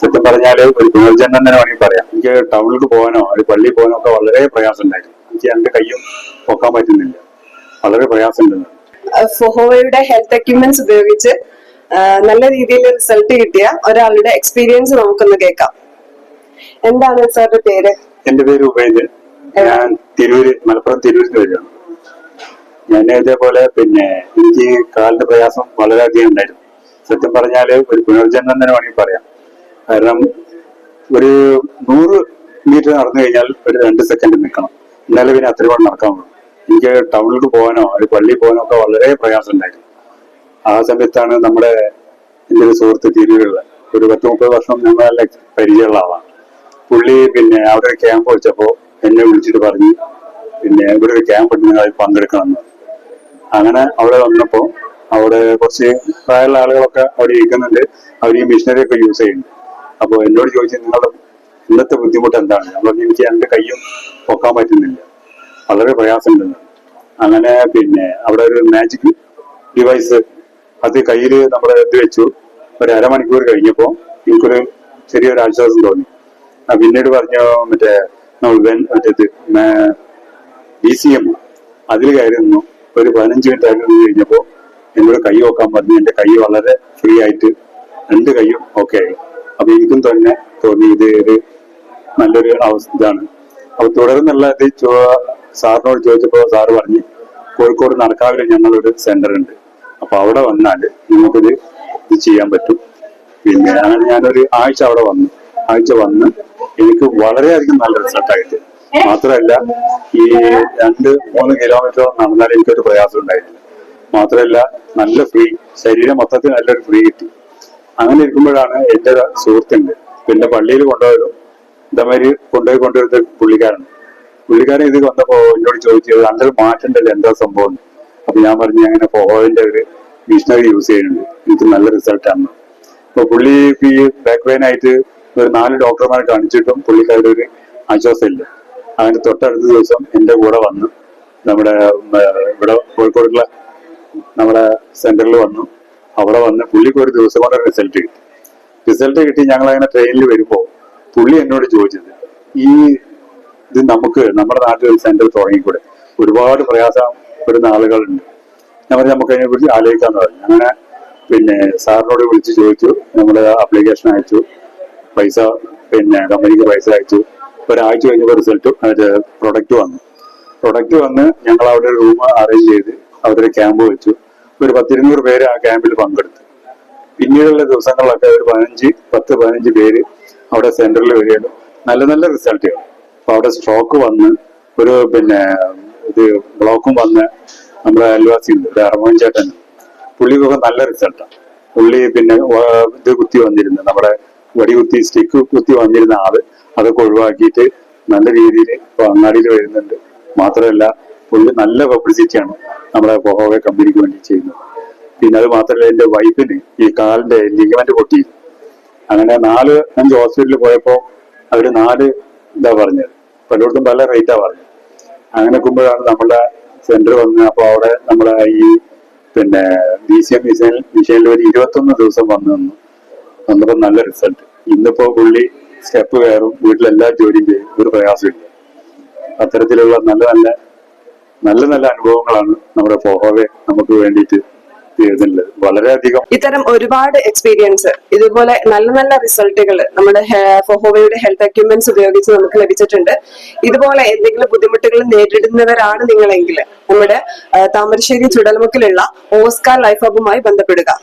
സത്യം പറഞ്ഞാല് ഒരു പുനർജന്മം തന്നെ വേണമെങ്കിൽ പറയാം. എനിക്ക് ടൗണിലേക്ക് പോകാനോ ഒരു പള്ളിയിൽ പോകാനോ ഒക്കെ വളരെ പ്രയാസം ഉണ്ടായിരുന്നു. എനിക്ക് എന്റെ കയ്യും പൊക്കാൻ പറ്റുന്നില്ല, വളരെ പ്രയാസമുണ്ട്. ഫൊഹോവയുടെ ഹെൽത്ത് എക്യുപ്മെന്റ്സ് ഉപയോഗിച്ച് നല്ല രീതിയിൽ റിസൾട്ട് കിട്ടിയ ഒരാളുടെ എക്സ്പീരിയൻസ് നമുക്കൊന്ന് കേൾക്കാം. എന്താണ് സാറിന്റെ പേര്? എന്റെ പേര് ഉബൈദ്. ഞാൻ മലപ്പുറം തിരൂരിൽ വരികയാണ്. ഞാൻ ഇതേപോലെ എനിക്ക് കാലിന്റെ പ്രയാസം വളരെയധികം ഉണ്ടായിരുന്നു. സത്യം പറഞ്ഞാല് ഒരു പുനർജന്മം തന്നെ വേണമെങ്കിൽ പറയാം. കാരണം ഒരു 100 മീറ്റർ നടന്നു കഴിഞ്ഞാൽ ഒരു 2 സെക്കൻഡ് നിൽക്കണം, എന്നാലും പിന്നെ അത്രയും നടക്കാൻ പറ്റും. എനിക്ക് ടൗണിലേക്ക് പോകാനോ ഒരു പള്ളിയിൽ പോകാനോ ഒക്കെ വളരെ പ്രയാസം ഉണ്ടായിരുന്നു. ആ സമയത്താണ് എന്റെ ഒരു സുഹൃത്ത് തിരൂരുള്ള ഒരു 10-30 വർഷം ഞങ്ങളെ പരിചയമുള്ള ആളാണ്. പുള്ളി അവിടെ ഒരു ക്യാമ്പ് വെച്ചപ്പോ എന്നെ വിളിച്ചിട്ട് പറഞ്ഞു ഇവിടെ ഒരു ക്യാമ്പ് ഉണ്ട്, നിങ്ങൾ അതിൽ പങ്കെടുക്കണം എന്ന്. അങ്ങനെ അവിടെ വന്നപ്പോ അവിടെ കുറച്ച് പ്രായമുള്ള ആളുകളൊക്കെ അവിടെ ഇരിക്കുന്നുണ്ട്. അവർ ഈ മിഷനറി ഒക്കെ യൂസ് ചെയ്യുന്നുണ്ട്. അപ്പൊ എന്നോട് ചോദിച്ചു, നിങ്ങളുടെ ഇന്നത്തെ ബുദ്ധിമുട്ട് എന്താണ്? അപ്പോൾ എനിക്ക് എന്റെ കയ്യും പൊക്കാൻ പറ്റുന്നില്ല, വളരെ പ്രയാസമുണ്ട്. അങ്ങനെ അവിടെ ഒരു മാജിക് ഡിവൈസ് അത് കയ്യിൽ നമ്മുടെ വെച്ചു. ഒരു അരമണിക്കൂർ കഴിഞ്ഞപ്പോ എനിക്കൊരു ചെറിയൊരു ആശ്വാസം തോന്നി. പിന്നീട് പറഞ്ഞു BCM അതിൽ കയറി നിന്നു. ഒരു 15 മിനിറ്റ് ആയി നിന്ന് കഴിഞ്ഞപ്പോ എന്നോട് കൈ നോക്കാൻ പറഞ്ഞു. എന്റെ കൈ വളരെ ഫ്രീ ആയിട്ട് 2 കൈയും ഓക്കെ ആയി. അപ്പൊ എനിക്കും തന്നെ തോന്നി ഇത് ഒരു നല്ലൊരു ഇതാണ്. അപ്പൊ തുടർന്നുള്ള സാറിനോട് ചോദിച്ചപ്പോ സാറ് പറഞ്ഞു, കോഴിക്കോട് നടക്കാവില് ഞങ്ങളൊരു സെന്റർ ഉണ്ട്, അപ്പൊ അവിടെ വന്നാല് നിങ്ങൾക്കിത് ചെയ്യാൻ പറ്റും. അങ്ങനെ ഞാനൊരു ആഴ്ച അവിടെ വന്നു. വന്ന് എനിക്ക് വളരെയധികം നല്ല റിസൾട്ടായിട്ട്. മാത്രമല്ല ഈ 2-3 കിലോമീറ്ററോളം നടന്നാൽ എനിക്കൊരു പ്രയാസം ഉണ്ടായിട്ടില്ല. മാത്രമല്ല നല്ല ഫ്രീ, ശരീരം മൊത്തത്തിൽ നല്ലൊരു ഫ്രീ കിട്ടി. അങ്ങനെ ഇരിക്കുമ്പോഴാണ് എന്റെ സുഹൃത്തുണ്ട്, പള്ളിയിൽ കൊണ്ടുപോയതും ഇതേമാതിരി കൊണ്ടുവരുന്ന പുള്ളിക്കാരൻ ഇത് വന്നപ്പോ എന്നോട് ചോദിച്ചത് അങ്ങനെ മാറ്റണ്ടല്ലോ, എന്താ സംഭവം? അപ്പൊ ഞാൻ പറഞ്ഞു, അങ്ങനെ ഫൊഹോവിന്റെ ഒരു മിഷനറി യൂസ് ചെയ്യുന്നുണ്ട്, എനിക്ക് നല്ല റിസൾട്ടാണ്. അപ്പൊ പുള്ളി ഈ ബാക്ക് പെയിൻ ആയിട്ട് ഒരു 4 ഡോക്ടർമാരെ കാണിച്ചിട്ടും പുള്ളിക്കാരുടെ ഒരു ആശ്വാസമില്ല. അങ്ങനെ തൊട്ടടുത്ത ദിവസം എന്റെ കൂടെ വന്ന് ഇവിടെ കോഴിക്കോടുള്ള നമ്മുടെ സെന്ററിൽ വന്നു. അവിടെ വന്ന് പുള്ളിക്ക് ഒരു ദിവസം കൊണ്ട് റിസൾട്ട് കിട്ടി. ഞങ്ങൾ അങ്ങനെ ട്രെയിനിൽ വരുമ്പോ പുള്ളി എന്നോട് ചോദിച്ചത്, ഇത് നമുക്ക് നമ്മുടെ നാട്ടിൽ ഒരു സെന്റർ തുടങ്ങിക്കൂടെ? ഒരുപാട് പ്രയാസപ്പെടുന്ന ആളുകളുണ്ട്. ഞാൻ പറഞ്ഞു, നമുക്ക് അതിനെ കുറിച്ച് ആലോചിക്കാന്ന് പറഞ്ഞു. അങ്ങനെ സാറിനോട് വിളിച്ച് ചോദിച്ചു. നമ്മുടെ ആപ്ലിക്കേഷൻ അയച്ചു, പൈസ കമ്പനിക്ക് പൈസ അയച്ചു. ഒരാഴ്ച കഴിഞ്ഞപ്പോൾ പ്രൊഡക്റ്റ് വന്ന് ഞങ്ങൾ അവിടെ ഒരു റൂം അറേഞ്ച് ചെയ്ത് അവിടെ ഒരു ക്യാമ്പ് വെച്ചു. ഒരു 10-200 പേര് ആ ക്യാമ്പിൽ പങ്കെടുത്തു. പിന്നീടുള്ള ദിവസങ്ങളിലൊക്കെ ഒരു 10-15 പേര് അവിടെ സെന്ററിൽ വരികയാണ്. നല്ല നല്ല റിസൾട്ടുകൾ. അപ്പൊ അവിടെ സ്ട്രോക്ക് വന്ന് ഒരു ബ്ലോക്കും വന്ന് നമ്മുടെ അയൽവാസി ഉണ്ട്, ഒരു അർമോൻ ചേട്ടൻ, പുള്ളിക്കൊക്കെ നല്ല റിസൾട്ടാണ്. പുള്ളി ഇത് കുത്തി വന്നിരുന്നു, നമ്മുടെ വടികുത്തി സ്റ്റിക്ക് കുത്തി വന്നിരുന്ന ആള് അതൊക്കെ ഒഴിവാക്കിയിട്ട് നല്ല രീതിയിൽ ഇപ്പൊ അങ്ങാടിയിൽ വരുന്നുണ്ട്. മാത്രമല്ല പുള്ളി നല്ല പബ്ലിസിറ്റിയാണ് നമ്മുടെ ഫൊഹോവ കമ്പനിക്ക് വേണ്ടി ചെയ്യുന്നത്. അത് മാത്രമല്ല എന്റെ വൈഫിന് ഈ കാലിന്റെ ലിഗമെന്റ് പൊട്ടി. അങ്ങനെ 4-5 ഹോസ്പിറ്റലിൽ പോയപ്പോ അവര് 4 പറഞ്ഞത്, പലയിടത്തും പല റേറ്റാ പറഞ്ഞത്. അങ്ങനെ നോക്കുമ്പോഴാണ് നമ്മുടെ സെന്റർ വന്ന്. അപ്പൊ അവിടെ നമ്മുടെ ഈ BCM മിഷനിൽ ഒരു 21 ദിവസം വന്നപ്പോ നല്ല റിസൾട്ട്. ഇന്നിപ്പോ പുള്ളി സ്റ്റെപ്പ് കയറും, വീട്ടിലെല്ലാ ജോലിയും ചെയ്യും, ഒരു പ്രയാസമില്ല. അത്തരത്തിലുള്ള നല്ല നല്ല അനുഭവങ്ങളാണ് നമ്മുടെ ഫൊഹോവ നമുക്ക് വേണ്ടിയിട്ട് ചെയ്യുന്നുള്ളത്. വളരെയധികം ഇത്തരം ഒരുപാട് എക്സ്പീരിയൻസ്, ഇതുപോലെ നല്ല നല്ല റിസൾട്ടുകൾ നമ്മുടെ ഫൊഹോവയുടെ ഹെൽത്ത് എക്യുപ്മെന്റ്സ് ഉപയോഗിച്ച് നമുക്ക് ലഭിച്ചിട്ടുണ്ട്. ഇതുപോലെ എന്തെങ്കിലും ബുദ്ധിമുട്ടുകൾ നേരിടുന്നവരാണ് നിങ്ങളെങ്കിൽ നമ്മുടെ താമരശ്ശേരി ചുടലമുക്കിലുള്ള ഓസ്കാർ ലൈഫ് ഹബുമായി ബന്ധപ്പെടുക.